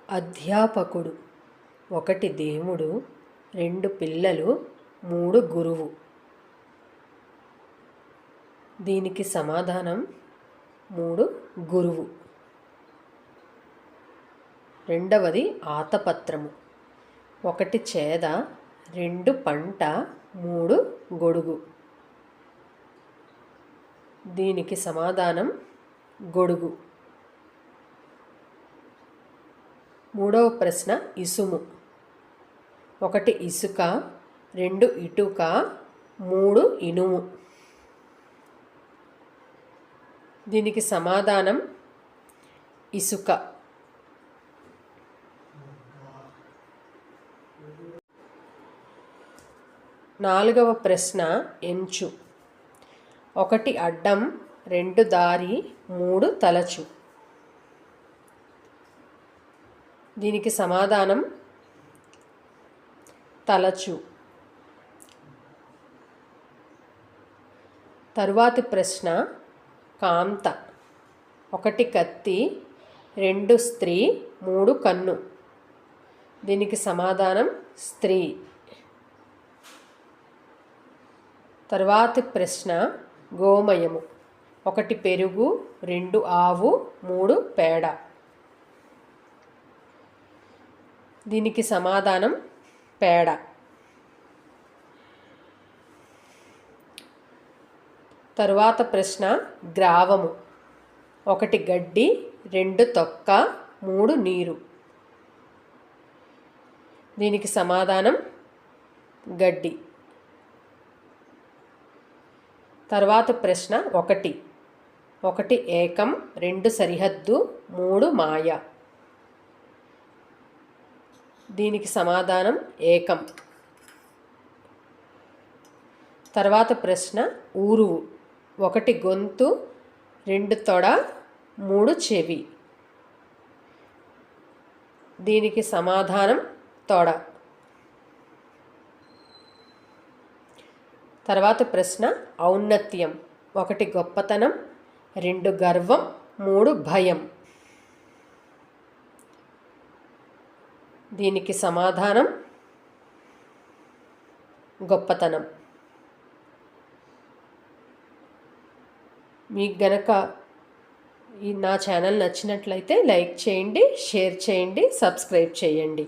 అధ్యాపకుడు. 1 దేవుడు, 2 పిల్లలు, 3 గురువు. దీనికి సమాధానం 3 గురువు. రెండవది ఆతపత్రము. 1 చేద, 2 పంట, 3 గొడుగు. దీనికి సమాధానం గొడుగు. మూడవ ప్రశ్న ఇసుము. 1 ఇసుక, 2 ఇటుక, 3 ఇనుము. దీనికి సమాధానం ఇసుక. నాలుగవ ప్రశ్న ఎంచు. 1 అడ్డం, 2 దారి, 3 తలచు. దీనికి సమాధానం తలచు. తరువాతి ప్రశ్న కాంత. 1 కత్తి, 2 స్త్రీ, 3 కన్ను. దీనికి సమాధానం స్త్రీ. తరువాతి ప్రశ్న గోమయము. 1 పెరుగు, 2 ఆవు, 3 పేడ. దీనికి సమాధానం పేడ. తరువాత ప్రశ్న గ్రావము. 1 గడ్డి, 2 తొక్క, 3 నీరు. దీనికి సమాధానం గడ్డి. తర్వాత ప్రశ్న 1 ఏకం, 2 సరిహద్దు, 3 మాయ. దీనికి సమాధానం ఏకం. తర్వాత ప్రశ్న ఊరువు. 1 గొంతు, 2 తొడ, 3 చెవి. దీనికి సమాధానం తొడ. తర్వాత ప్రశ్న ఔన్నత్యం. 1 గొప్పతనం, 2 గర్వం, 3 భయం. దీనికి సమాధానం గొప్పతనం. మీకు గనక నా ఛానల్ నచ్చినట్లయితే లైక్ చేయండి, షేర్ చేయండి, సబ్స్క్రైబ్ చేయండి.